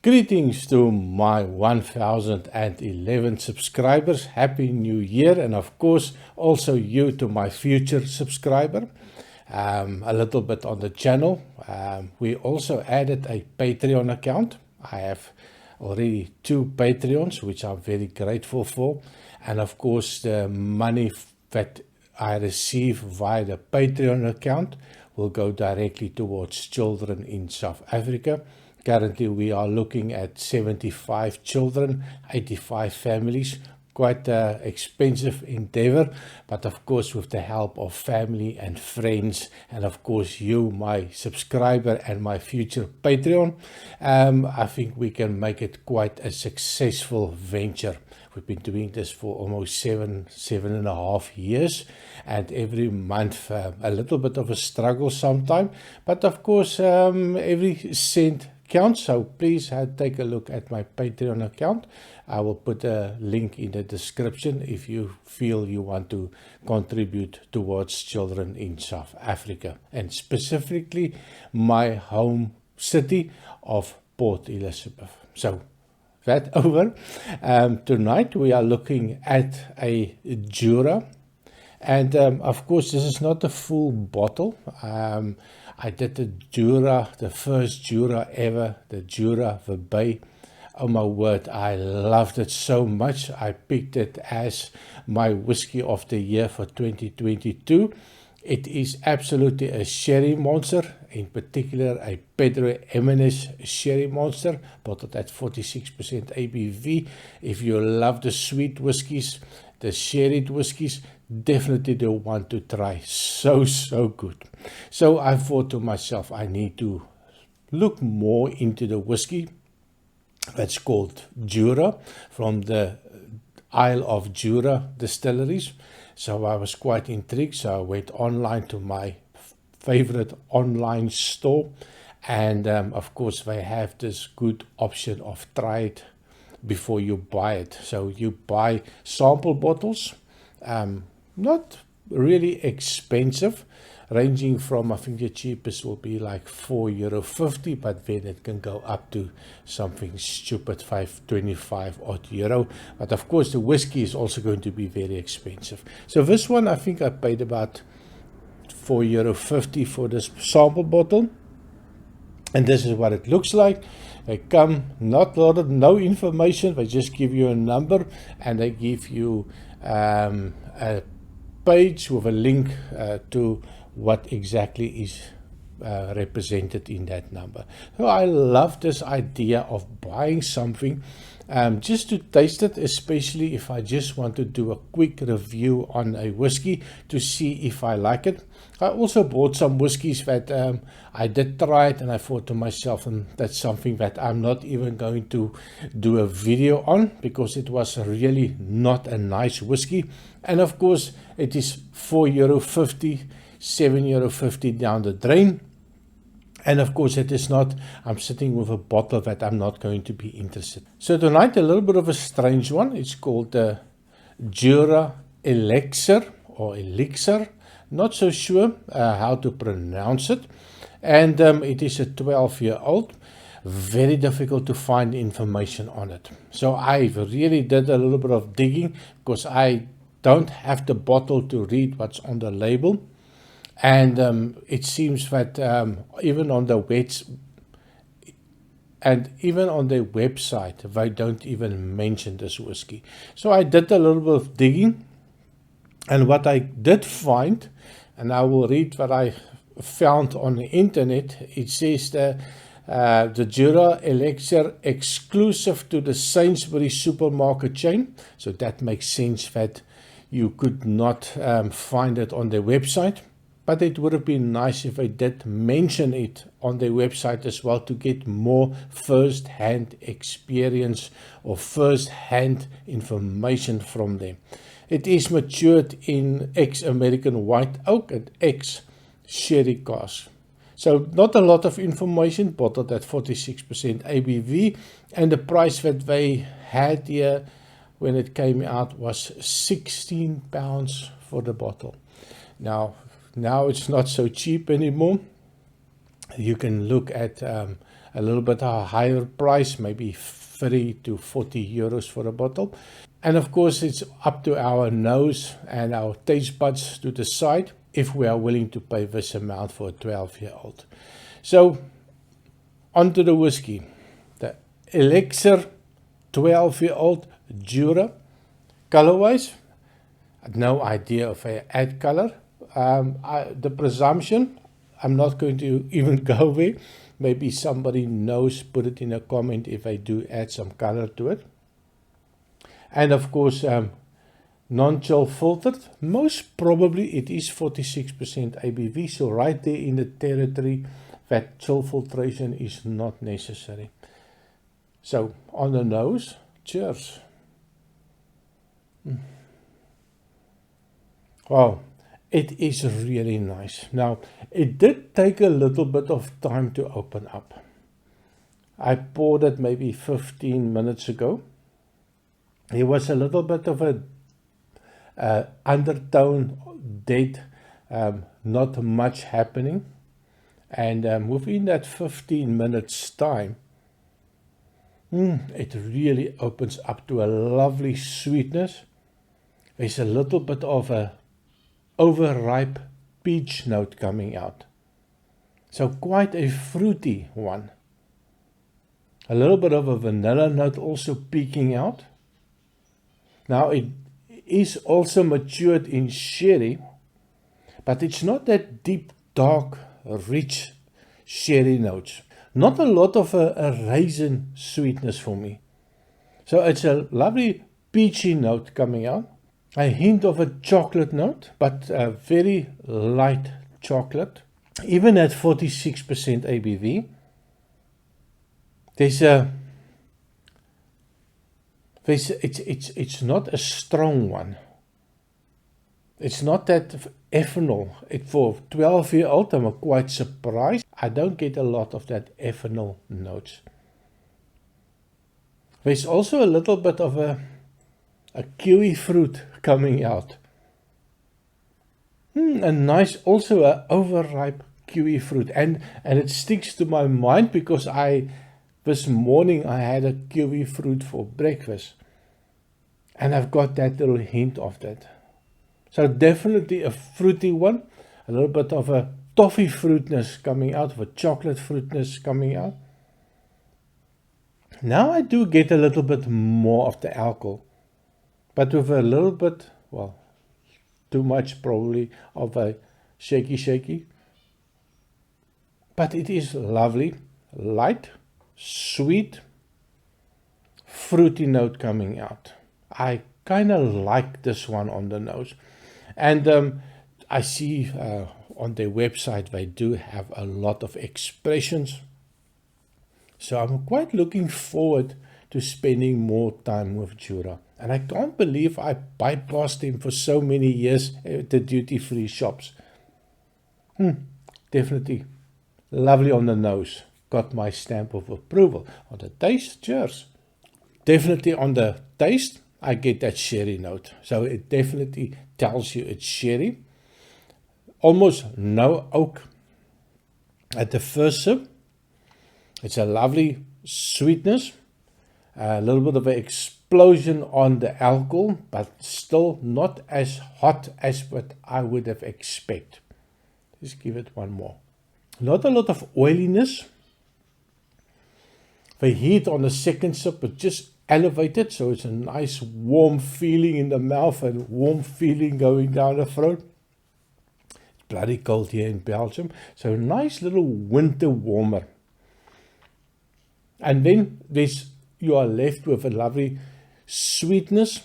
Greetings to my 1011 subscribers. Happy New Year, and of course also you to my future subscriber. A little bit on the channel. We also added a Patreon account. I have already 2 Patreons, which I'm very grateful for. And of course the money that I receive via the Patreon account will go directly towards children in South Africa. Currently we are looking at 75 children, 85 families. Quite an expensive endeavor, but of course with the help of family and friends, and of course you, my subscriber and my future Patreon, I think we can make it quite a successful venture. We've been doing this for almost seven and a half years, and every month a little bit of a struggle sometimes, but of course every cent counts. So please take a look at my Patreon account. I will put a link in the description if you feel you want to contribute towards children in South Africa, and specifically my home city of Port Elizabeth. So that over. Tonight we are looking at a Jura, and of course this is not a full bottle. I did the Jura, the first Jura ever, the Jura Verby. Oh my word, I loved it so much. I picked it as my whiskey of the year for 2022. It is absolutely a sherry monster, in particular a Pedro Ximénez sherry monster, bottled at 46% ABV. If you love the sweet whiskies, the sherried whiskies, definitely the one to try. So good. So I thought to myself, I need to look more into the whiskey that's called Jura from the Isle of Jura distilleries. So I was quite intrigued, so I went online to my favorite online store, and of course they have this good option of try it before you buy it. So you buy sample bottles, not really expensive, ranging from, I think the cheapest will be like €4.50, but then it can go up to something stupid, 5.25 odd euro. But of course the whiskey is also going to be very expensive. So this one, I think I paid about €4.50 for this sample bottle, and this is what it looks like. They come no information, they just give you a number, and they give you a page with a link to what exactly is represented in that number. So I love this idea of buying something just to taste it, especially if I just want to do a quick review on a whiskey to see if I like it. I also bought some whiskies that I did try it, and I thought to myself, and that's something that I'm not even going to do a video on, because it was really not a nice whiskey. And of course it is €4.50, €7.50 down the drain. And of course it is not, I'm sitting with a bottle that I'm not going to be interested. So tonight a little bit of a strange one. It's called the Jura Elixir or Elixir. Not so sure how to pronounce it. And it is a 12-year-old. Very difficult to find information on it. So I really did a little bit of digging, because I don't have the bottle to read what's on the label. And it seems that even on the website they don't even mention this whiskey. So I did a little bit of digging, and what I did find, and I will read what I found on the internet. It says the Jura Elixir exclusive to the Sainsbury's supermarket chain. So that makes sense that you could not find it on their website. But it would have been nice if they did mention it on their website as well, to get more first-hand experience or first-hand information from them. It is matured in ex-American white oak and ex-sherry cask. So not a lot of information, bottled at 46% ABV, and the price that they had here when it came out was £16 for the bottle. Now it's not so cheap anymore. You can look at a little bit higher price, maybe 30 to 40 euros for a bottle. And of course, it's up to our nose and our taste buds to decide if we are willing to pay this amount for a 12-year-old. So, onto the whiskey. The Elixir 12-year-old Jura. Color-wise, no idea if I add color. The presumption, I'm not going to even go there. Maybe somebody knows, put it in a comment if I do add some color to it. And of course, non-chill filtered. Most probably it is 46% ABV, so right there in the territory that chill filtration is not necessary. So, on the nose, cheers. Wow, it is really nice. Now, it did take a little bit of time to open up. I poured it maybe 15 minutes ago. There was a little bit of a undertone, dead, not much happening. And within that 15 minutes time, it really opens up to a lovely sweetness. There's a little bit of a overripe peach note coming out. So quite a fruity one. A little bit of a vanilla note also peeking out. Now it is also matured in sherry, but it's not that deep, dark, rich sherry notes. Not a lot of a raisin sweetness for me. So it's a lovely peachy note coming out. A hint of a chocolate note, but a very light chocolate. Even at 46% ABV, it's not a strong one. It's not that ethanol. For 12-year-old, I'm quite surprised. I don't get a lot of that ethanol notes. There's also a little bit of a kiwi fruit coming out. A nice, also a overripe kiwi fruit. And it sticks to my mind because this morning I had a kiwi fruit for breakfast. And I've got that little hint of that. So definitely a fruity one. A little bit of a toffee fruitness coming out, of a chocolate fruitness coming out. Now I do get a little bit more of the alcohol. But with a little bit, well, too much probably, of a shaky. But it is lovely, light, sweet, fruity note coming out. I kind of like this one on the nose. And I see on their website they do have a lot of expressions. So I'm quite looking forward to spending more time with Jura. And I can't believe I bypassed him for so many years at the duty-free shops. Definitely lovely on the nose. Got my stamp of approval. On the taste, cheers. Definitely on the taste, I get that sherry note. So it definitely tells you it's sherry. Almost no oak at the first sip. It's a lovely sweetness. A little bit of an explosion on the alcohol, but still not as hot as what I would have expected. Just give it one more. Not a lot of oiliness. The heat on the second sip is just elevated, so it's a nice warm feeling in the mouth and warm feeling going down the throat. It's bloody cold here in Belgium, so a nice little winter warmer. And then you are left with a lovely sweetness,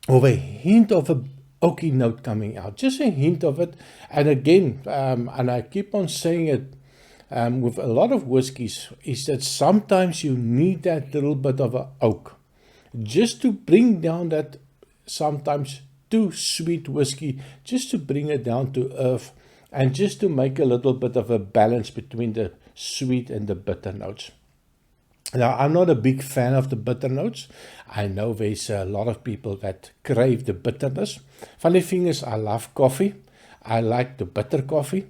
with a hint of a oaky note coming out, just a hint of it. And again, and I keep on saying it with a lot of whiskies, is that sometimes you need that little bit of a oak just to bring down that sometimes too sweet whiskey, just to bring it down to earth and just to make a little bit of a balance between the sweet and the bitter notes. Now, I'm not a big fan of the bitter notes. I know there's a lot of people that crave the bitterness. Funny thing is, I love coffee. I like the bitter coffee.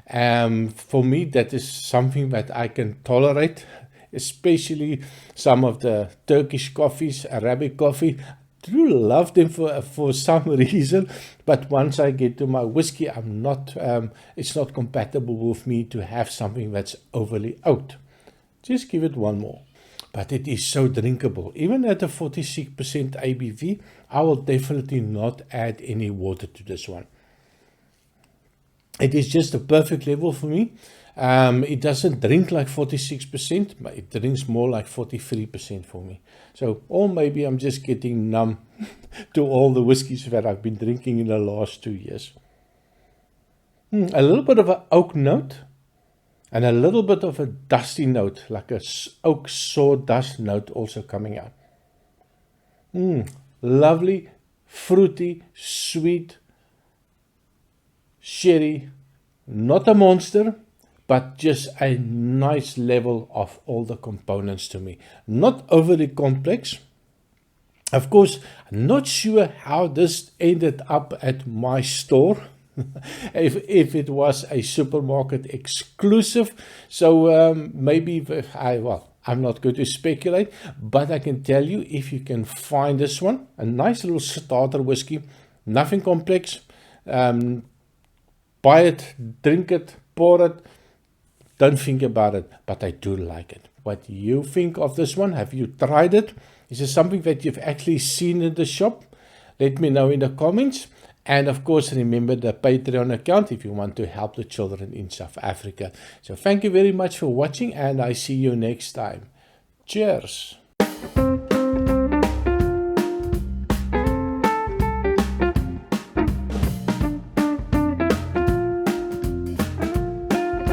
For me, that is something that I can tolerate, especially some of the Turkish coffees, Arabic coffee. I do love them for some reason, but once I get to my whiskey, it's not compatible with me to have something that's overly oat. Just give it one more. But it is so drinkable. Even at a 46% ABV, I will definitely not add any water to this one. It is just a perfect level for me. It doesn't drink like 46%, but it drinks more like 43% for me. So, or maybe I'm just getting numb to all the whiskies that I've been drinking in the last 2 years. A little bit of an oak note and a little bit of a dusty note, like a oak sawdust note also coming out. Lovely, fruity, sweet, sherry, not a monster, but just a nice level of all the components to me. Not overly complex. Of course, I'm not sure how this ended up at my store. if it was a supermarket exclusive. So maybe I'm not going to speculate, but I can tell you, if you can find this one, a nice little starter whiskey, nothing complex, buy it, drink it, pour it, don't think about it, but I do like it. What do you think of this one? Have you tried it? Is it something that you've actually seen in the shop? Let me know in the comments. And of course, remember the Patreon account if you want to help the children in South Africa. So thank you very much for watching, and I see you next time. Cheers.